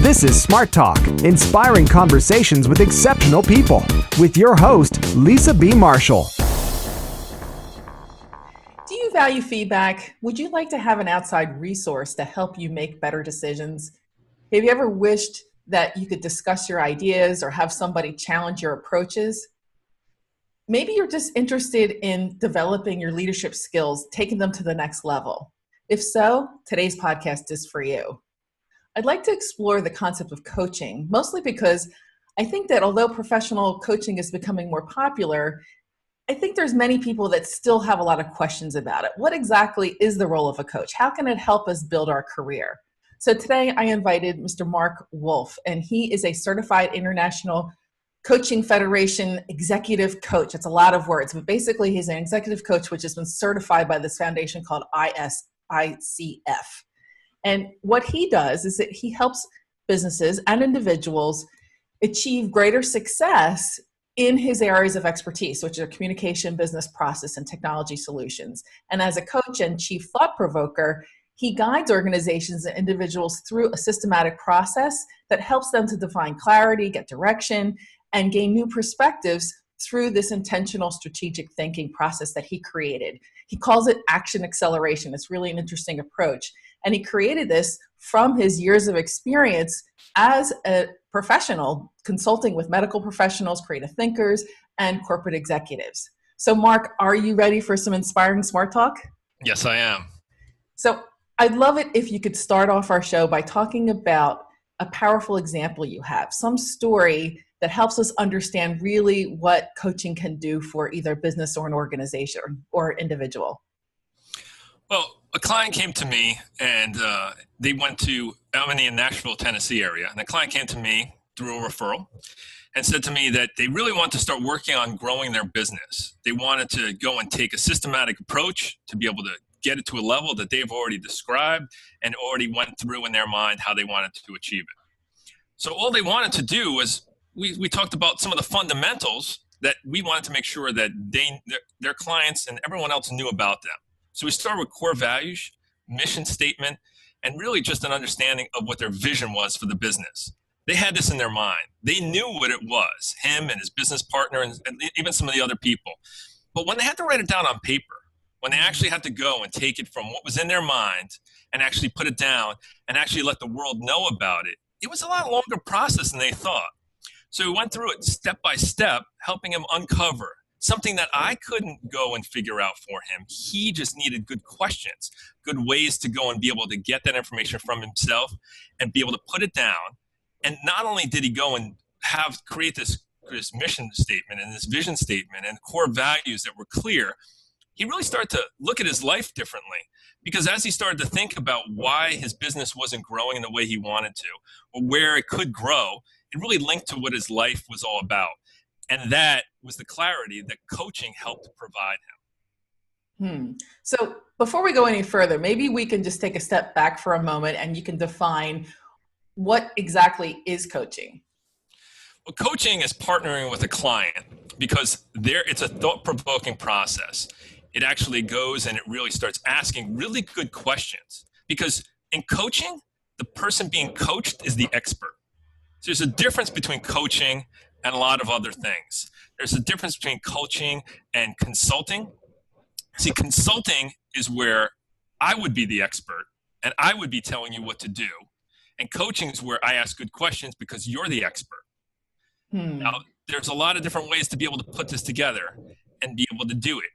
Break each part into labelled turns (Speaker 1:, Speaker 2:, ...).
Speaker 1: This is SmartTalk, inspiring conversations with exceptional people, with your host, Lisa B. Marshall.
Speaker 2: Do you value feedback? Would you like to have an outside resource to help you make better decisions? Have you ever wished that you could discuss your ideas or have somebody challenge your approaches? Maybe you're just interested in developing your leadership skills, taking them to the next level. If so, today's podcast is for you. I'd like to explore the concept of coaching, mostly because I think that although professional coaching is becoming more popular, I think there's many people that still have a lot of questions about it. What exactly is the role of a coach? How can it help us build our career? So today I invited Mr. Marc Wolfe, and he is a certified international coaching federation executive coach. It's a lot of words, but basically he's an executive coach which has been certified by this foundation called ICF. And what he does is that he helps businesses and individuals achieve greater success in his areas of expertise, which are communication, business process, and technology solutions. And as a coach and chief thought provoker, he guides organizations and individuals through a systematic process that helps them to define clarity, get direction, and gain new perspectives through this intentional strategic thinking process that he created. He calls it action acceleration. It's really an interesting approach. And he created this from his years of experience as a professional, consulting with medical professionals, creative thinkers, and corporate executives. So Marc, are you ready for some inspiring smart talk?
Speaker 3: Yes, I am.
Speaker 2: So I'd love it if you could start off our show by talking about a powerful example you have, some story that helps us understand really what coaching can do for either business or an organization or individual.
Speaker 3: Well, a client came to me and they went to, I'm in the Nashville, Tennessee area, and the client came to me through a referral and said to me that they really want to start working on growing their business. They wanted to go and take a systematic approach to be able to get it to a level that they've already described and already went through in their mind how they wanted to achieve it. So all they wanted to do was, we talked about some of the fundamentals that we wanted to make sure that their clients and everyone else knew about them. So we started with core values, mission statement, and really just an understanding of what their vision was for the business. They had this in their mind. They knew what it was, him and his business partner and even some of the other people. But when they had to write it down on paper, when they actually had to go and take it from what was in their mind and actually put it down and actually let the world know about it, it was a lot longer process than they thought. So we went through it step by step, helping him uncover something that I couldn't go and figure out for him. He just needed good questions, good ways to go and be able to get that information from himself and be able to put it down. And not only did he go and create this mission statement and this vision statement and core values that were clear, he really started to look at his life differently. Because as he started to think about why his business wasn't growing in the way he wanted to, or where it could grow, it really linked to what his life was all about. And that was the clarity that coaching helped provide him.
Speaker 2: So before we go any further, maybe we can just take a step back for a moment and you can define what exactly is coaching.
Speaker 3: Well, coaching is partnering with a client because it's a thought-provoking process. It actually goes and it really starts asking really good questions. Because in coaching, the person being coached is the expert. So there's a difference between coaching and a lot of other things. There's a difference between coaching and consulting. See, consulting is where I would be the expert and I would be telling you what to do. And coaching is where I ask good questions because you're the expert. Now, there's a lot of different ways to be able to put this together and be able to do it.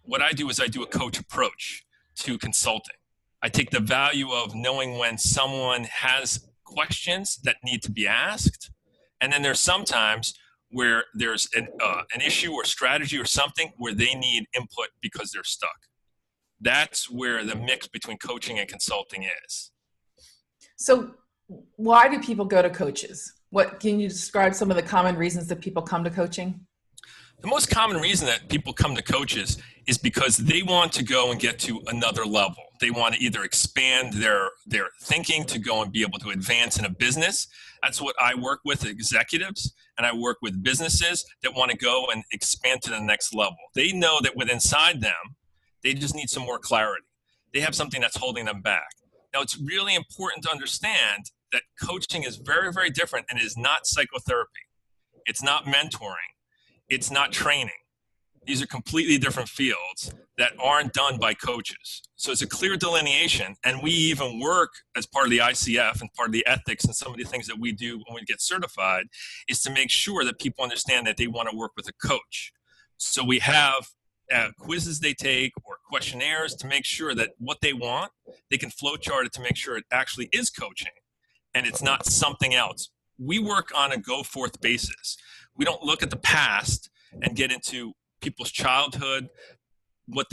Speaker 3: What I do is I do a coach approach to consulting. I take the value of knowing when someone has questions that need to be asked. And then there's sometimes where there's an issue or strategy or something where they need input because they're stuck. That's where the mix between coaching and consulting is.
Speaker 2: So why do people go to coaches? Can you describe some of the common reasons that people come to coaching?
Speaker 3: The most common reason that people come to coaches is because they want to go and get to another level. They want to either expand their thinking to go and be able to advance in a business. That's what I work with executives, and I work with businesses that want to go and expand to the next level. They know that inside them, they just need some more clarity. They have something that's holding them back. Now, it's really important to understand that coaching is very, very different and is not psychotherapy. It's not mentoring. It's not training. These are completely different fields that aren't done by coaches. So it's a clear delineation. And we even work as part of the ICF and part of the ethics and some of the things that we do when we get certified is to make sure that people understand that they want to work with a coach. So we have quizzes they take or questionnaires to make sure that what they want, they can flowchart it to make sure it actually is coaching and it's not something else. We work on a go-forth basis. We don't look at the past and get into people's childhood, what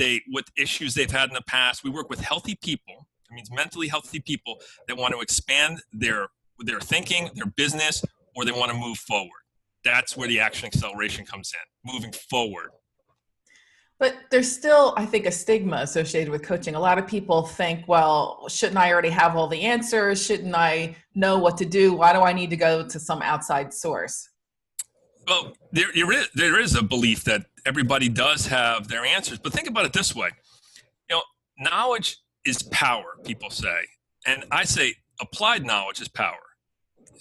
Speaker 3: issues they've had in the past. We work with healthy people. It means mentally healthy people that want to expand their thinking, their business, or they want to move forward. That's where the action acceleration comes in, moving forward.
Speaker 2: But there's still, I think, a stigma associated with coaching. A lot of people think, well, shouldn't I already have all the answers? Shouldn't I know what to do? Why do I need to go to some outside source?
Speaker 3: Well, there is a belief that everybody does have their answers, but think about it this way. Knowledge is power, people say. And I say applied knowledge is power.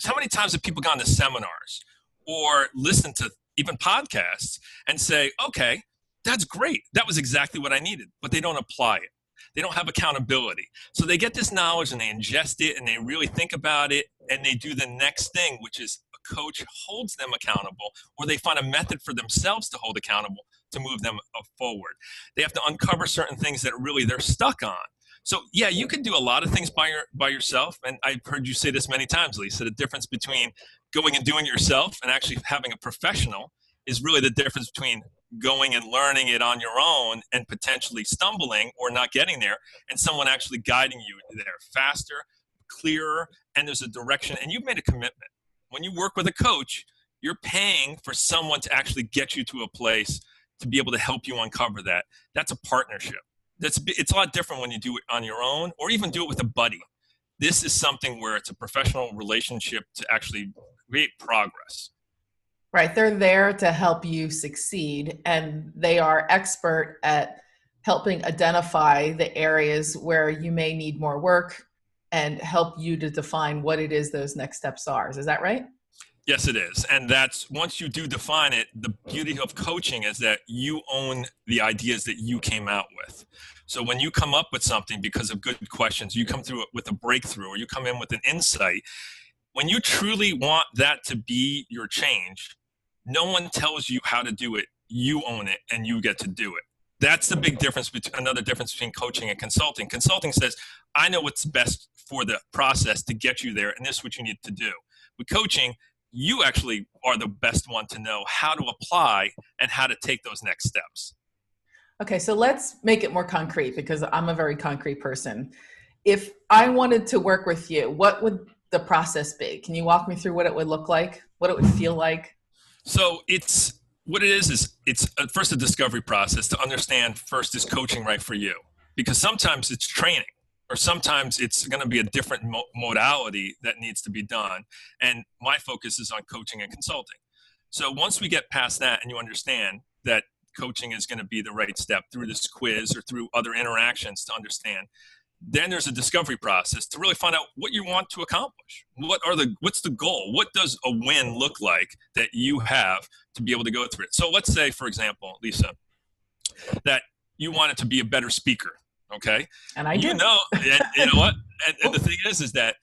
Speaker 3: How many times have people gone to seminars or listened to even podcasts and say, okay, that's great. That was exactly what I needed, but they don't apply it. They don't have accountability. So they get this knowledge and they ingest it and they really think about it and they do the next thing, which is a coach holds them accountable, or they find a method for themselves to hold accountable to move them forward. They have to uncover certain things that really they're stuck on. So yeah, you can do a lot of things by yourself. And I've heard you say this many times, Lisa, the difference between going and doing it yourself and actually having a professional is really the difference between going and learning it on your own and potentially stumbling or not getting there, and someone actually guiding you there faster, clearer, and there's a direction, and you've made a commitment. When you work with a coach, you're paying for someone to actually get you to a place to be able to help you uncover that. That's a partnership. It's a lot different when you do it on your own or even do it with a buddy. This is something where it's a professional relationship to actually create progress.
Speaker 2: Right. They're there to help you succeed, and they are expert at helping identify the areas where you may need more work and help you to define what it is those next steps are. Is that right?
Speaker 3: Yes, it is. And that's, once you do define it, the beauty of coaching is that you own the ideas that you came out with. So when you come up with something because of good questions, you come through it with a breakthrough or you come in with an insight, when you truly want that to be your change, no one tells you how to do it. You own it and you get to do it. That's the big difference, another difference between coaching and consulting. Consulting says, I know what's best for the process to get you there, and this is what you need to do. With coaching, you actually are the best one to know how to apply and how to take those next steps.
Speaker 2: Okay, so let's make it more concrete because I'm a very concrete person. If I wanted to work with you, what would the process be? Can you walk me through what it would look like, what it would feel like?
Speaker 3: So what it is it's first a discovery process to understand first, is coaching right for you? Because sometimes it's training or sometimes it's going to be a different modality that needs to be done. And my focus is on coaching and consulting. So once we get past that and you understand that coaching is going to be the right step through this quiz or through other interactions to understand, then there's a discovery process to really find out what you want to accomplish. What's the goal? What does a win look like that you have to be able to go through it? So let's say, for example, Lisa, that you wanted to be a better speaker, okay?
Speaker 2: And I do.
Speaker 3: You know what? And the thing is that,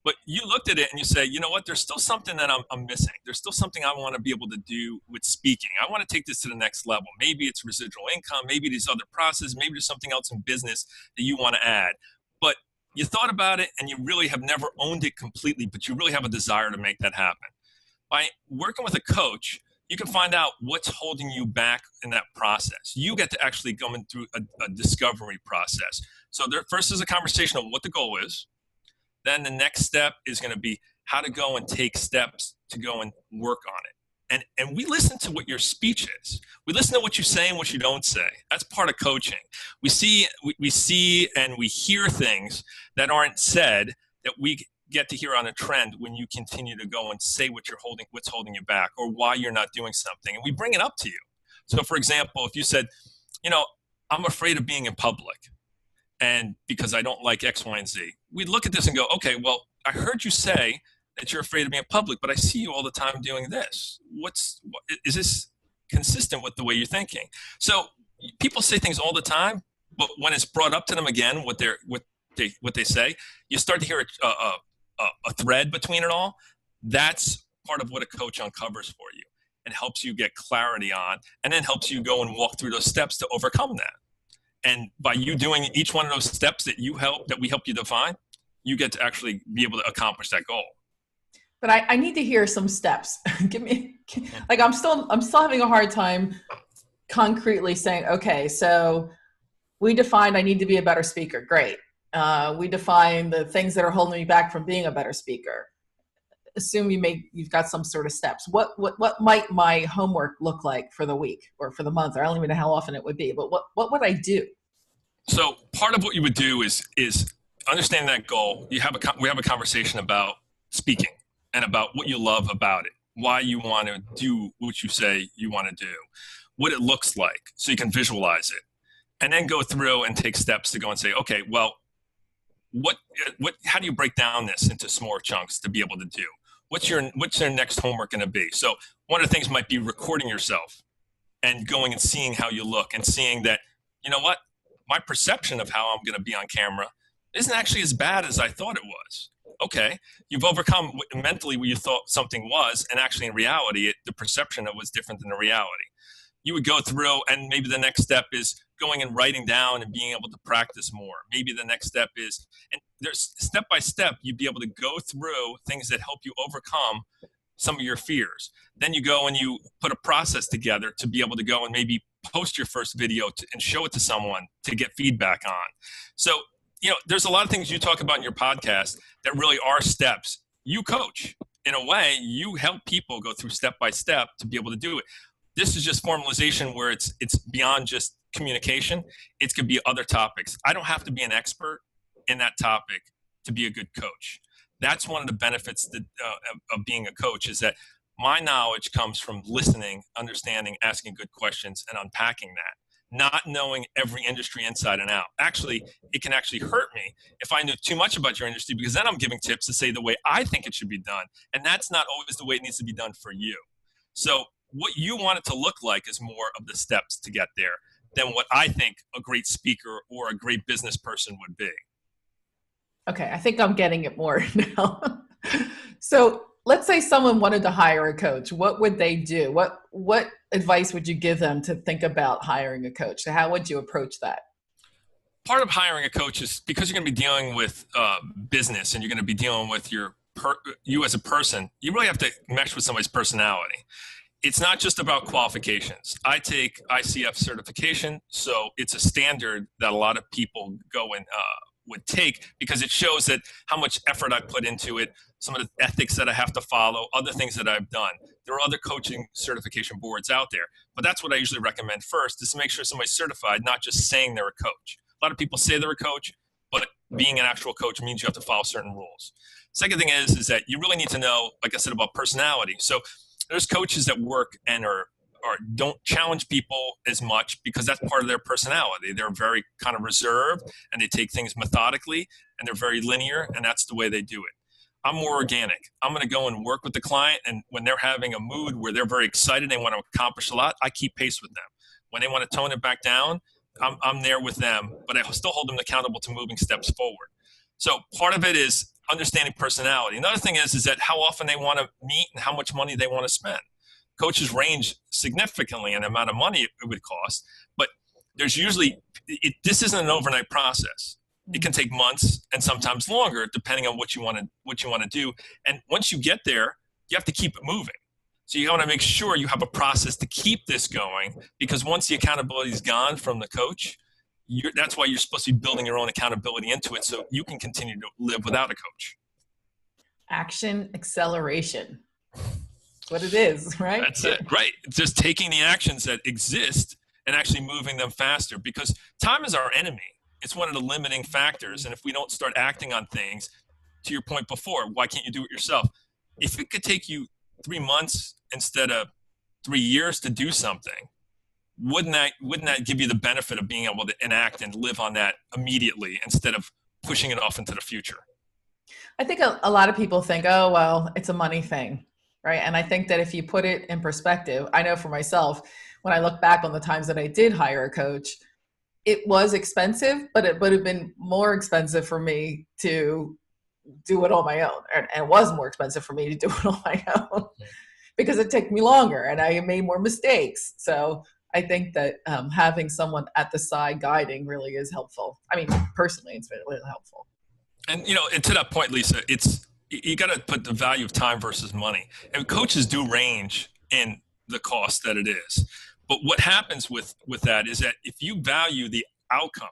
Speaker 3: but you looked at it and you say, you know what? There's still something that I'm missing. There's still something I want to be able to do with speaking. I want to take this to the next level. Maybe it's residual income. Maybe these other processes. Maybe there's something else in business that you want to add. But you thought about it and you really have never owned it completely, but you really have a desire to make that happen. By working with a coach, you can find out what's holding you back in that process. You get to actually go through a discovery process. So there first is a conversation on what the goal is. Then the next step is going to be how to go and take steps to go and work on it. And we listen to what your speech is. We listen to what you say and what you don't say. That's part of coaching. We see and we hear things that aren't said that we get to hear on a trend when you continue to go and say what's holding you back or why you're not doing something. And we bring it up to you. So for example, if you said, I'm afraid of being in public. and because I don't like X, Y, and Z. We look at this and go, okay, well, I heard you say that you're afraid of being public, but I see you all the time doing this. Is this consistent with the way you're thinking? So people say things all the time, but when it's brought up to them again, what they say, you start to hear a thread between it all. That's part of what a coach uncovers for you and helps you get clarity on, and then helps you go and walk through those steps to overcome that. And by you doing each one of those steps that we help you define, you get to actually be able to accomplish that goal.
Speaker 2: But I need to hear some steps. Give me, like, I'm still having a hard time concretely saying, okay, so we defined I need to be a better speaker. Great. We defined the things that are holding me back from being a better speaker. Assume you've got some sort of steps. What might my homework look like for the week or for the month? Or I don't even know how often it would be, but what would I do?
Speaker 3: So part of what you would do is understand that goal. We have a conversation about speaking and about what you love about it, why you want to do what you say you want to do, what it looks like, so you can visualize it, and then go through and take steps to go and say, okay, well, how do you break down this into smaller chunks to be able to do? What's your next homework going to be? So one of the things might be recording yourself and going and seeing how you look and seeing that, you know what, my perception of how I'm going to be on camera isn't actually as bad as I thought it was. Okay, you've overcome mentally what you thought something was, and actually in reality, the perception of it was different than the reality. You would go through, and maybe the next step is going and writing down and being able to practice more. Maybe the next step is, and there's step by step, you'd be able to go through things that help you overcome some of your fears. Then you go and you put a process together to be able to go and maybe post your first video and show it to someone to get feedback on. So, there's a lot of things you talk about in your podcast that really are steps. You coach. In a way, you help people go through step by step to be able to do it. This is just formalization where it's beyond just communication. It could be other topics. I don't have to be an expert in that topic to be a good coach. That's one of the benefits of being a coach, is that my knowledge comes from listening, understanding, asking good questions, and unpacking that. Not knowing every industry inside and out. Actually, it can actually hurt me if I knew too much about your industry, because then I'm giving tips to say the way I think it should be done. And that's not always the way it needs to be done for you. So what you want it to look like is more of the steps to get there than what I think a great speaker or a great business person would be.
Speaker 2: Okay, I think I'm getting it more now. So let's say someone wanted to hire a coach. What would they do? What advice would you give them to think about hiring a coach? So how would you approach that?
Speaker 3: Part of hiring a coach is because you're going to be dealing with business, and you're going to be dealing with you as a person. You really have to mesh with somebody's personality. It's not just about qualifications. I take ICF certification, so it's a standard that a lot of people go and would take, because it shows that how much effort I put into it, some of the ethics that I have to follow, other things that I've done. There are other coaching certification boards out there, but that's what I usually recommend first, is to make sure somebody's certified, not just saying they're a coach. A lot of people say they're a coach, but being an actual coach means you have to follow certain rules. Second thing is that you really need to know, like I said, about personality. So there's coaches that work and don't challenge people as much because that's part of their personality. They're very kind of reserved, and they take things methodically, and they're very linear, and that's the way they do it. I'm more organic. I'm going to go and work with the client, and when they're having a mood where they're very excited, they want to accomplish a lot, I keep pace with them. When they want to tone it back down, I'm there with them, but I still hold them accountable to moving steps forward. So part of it is understanding personality. Another thing is that how often they want to meet and how much money they want to spend. Coaches range significantly in the amount of money it would cost, but there's usually, this isn't an overnight process. It can take months and sometimes longer, depending on what you want to do. And once you get there, you have to keep it moving. So you want to make sure you have a process to keep this going, because once the accountability is gone from the coach, that's why you're supposed to be building your own accountability into it, so you can continue to live without a coach.
Speaker 2: Action acceleration. What it is, right?
Speaker 3: That's it, right? Just taking the actions that exist and actually moving them faster, because time is our enemy. It's one of the limiting factors. And if we don't start acting on things, to your point before, why can't you do it yourself? If it could take you 3 months instead of 3 years to do something, wouldn't that give you the benefit of being able to enact and live on that immediately instead of pushing it off into the future?
Speaker 2: I think a lot of people think, oh, well, it's a money thing, right? And I think that if you put it in perspective, I know for myself, when I look back on the times that I did hire a coach, it was expensive, but it would have been more expensive for me to do it on my own. And it was more expensive for me to do it on my own because it took me longer and I made more mistakes. So I think that having someone at the side guiding really is helpful. I mean, personally, it's been really helpful.
Speaker 3: And, and to that point, Lisa, you got to put the value of time versus money. And coaches do range in the cost that it is. But what happens with that is that if you value the outcome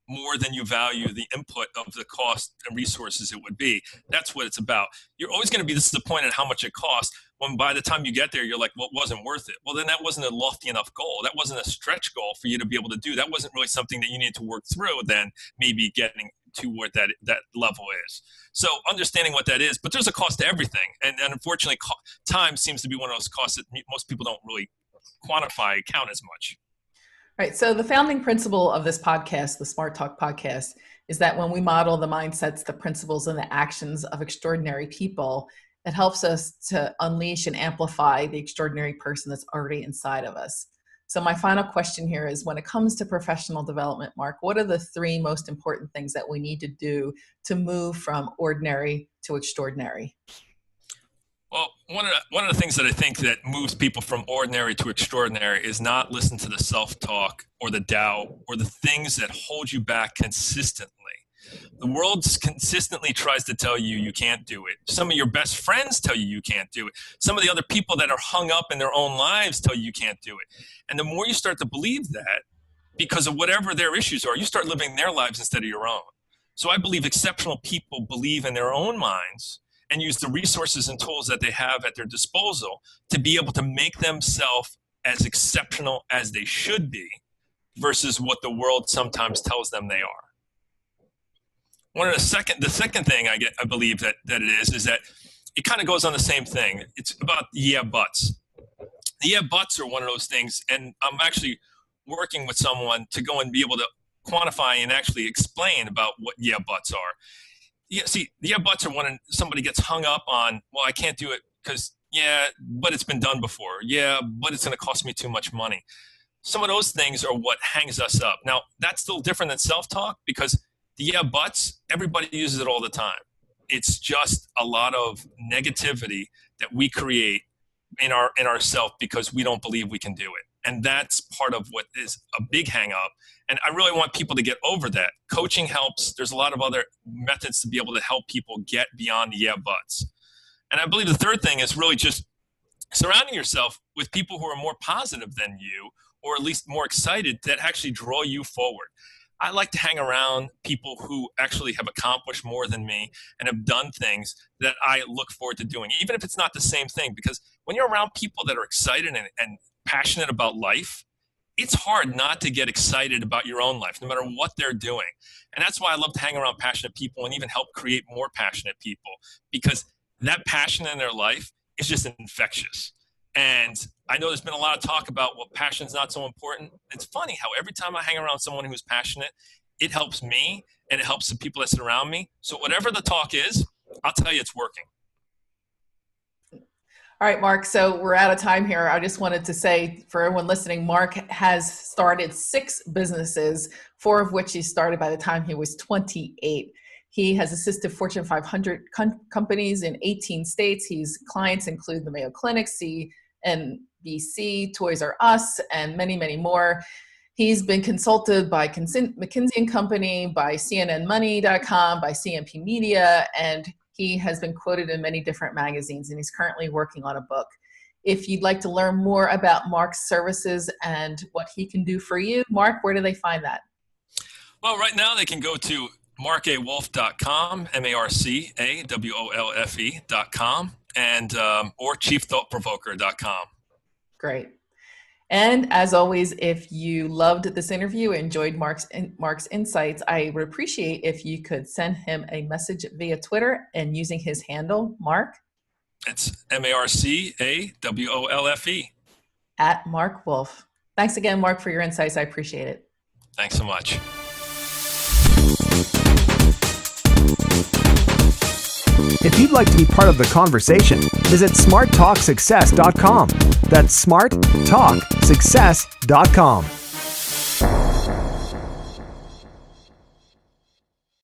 Speaker 3: more than you value the input of the cost and resources it would be, that's what it's about. You're always going to be disappointed how much it costs when by the time you get there, you're like, well, it wasn't worth it. Well, then that wasn't a lofty enough goal. That wasn't a stretch goal for you to be able to do. That wasn't really something that you needed to work through then maybe getting to what that level is. So understanding what that is, but there's a cost to everything. And unfortunately, time seems to be one of those costs that most people don't really quantify, count as much.
Speaker 2: Right. So the founding principle of this podcast, the SmartTalk podcast, is that when we model the mindsets, the principles, and the actions of extraordinary people, it helps us to unleash and amplify the extraordinary person that's already inside of us. So my final question here is, when it comes to professional development, Marc, what are the 3 most important things that we need to do to move from ordinary to extraordinary?
Speaker 3: Well, one of the things that I think that moves people from ordinary to extraordinary is not listen to the self-talk or the doubt or the things that hold you back consistently. The world consistently tries to tell you can't do it. Some of your best friends tell you can't do it. Some of the other people that are hung up in their own lives tell you can't do it. And the more you start to believe that, because of whatever their issues are, you start living their lives instead of your own. So I believe exceptional people believe in their own minds and use the resources and tools that they have at their disposal to be able to make themselves as exceptional as they should be versus what the world sometimes tells them they are. The second thing I believe that it is that it kind of goes on the same thing. It's about yeah buts. The yeah buts are one of those things, and I'm actually working with someone to go and be able to quantify and actually explain about what yeah buts are. Yeah, see, the yeah buts are when somebody gets hung up on, well, I can't do it because, yeah, but it's been done before. Yeah, but it's going to cost me too much money. Some of those things are what hangs us up. Now, that's still different than self-talk because the yeah buts, everybody uses it all the time. It's just a lot of negativity that we create in ourselves because we don't believe we can do it. And that's part of what is a big hang up. And I really want people to get over that. Coaching helps. There's a lot of other methods to be able to help people get beyond the yeah buts. And I believe the third thing is really just surrounding yourself with people who are more positive than you, or at least more excited, that actually draw you forward. I like to hang around people who actually have accomplished more than me and have done things that I look forward to doing, even if it's not the same thing. Because when you're around people that are excited and passionate about life, it's hard not to get excited about your own life, no matter what they're doing. And that's why I love to hang around passionate people and even help create more passionate people, because that passion in their life is just infectious. And I know there's been a lot of talk about, well, passion's not so important. It's funny how every time I hang around someone who's passionate, it helps me and it helps the people that surround me. So whatever the talk is, I'll tell you it's working.
Speaker 2: All right, Marc, so we're out of time here. I just wanted to say for everyone listening, Marc has started 6 businesses, 4 of which he started by the time he was 28. He has assisted Fortune 500 companies in 18 states. His clients include the Mayo Clinic, CNBC, Toys R Us, and many, many more. He's been consulted by McKinsey & Company, by CNNMoney.com, by CMP Media, and he has been quoted in many different magazines, and he's currently working on a book. If you'd like to learn more about Marc's services and what he can do for you, Marc, where do they find that?
Speaker 3: Well, right now they can go to marcawolfe.com, MarcaWolfe.com, and or chiefthoughtprovoker.com.
Speaker 2: Great. And as always, if you loved this interview, enjoyed Marc's insights, I would appreciate if you could send him a message via Twitter and using his handle, Marc.
Speaker 3: It's MarcAWolfe.
Speaker 2: @Marc Wolfe. Thanks again, Marc, for your insights. I appreciate it.
Speaker 3: Thanks so much.
Speaker 1: If you'd like to be part of the conversation, visit smarttalksuccess.com. That's smarttalksuccess.com.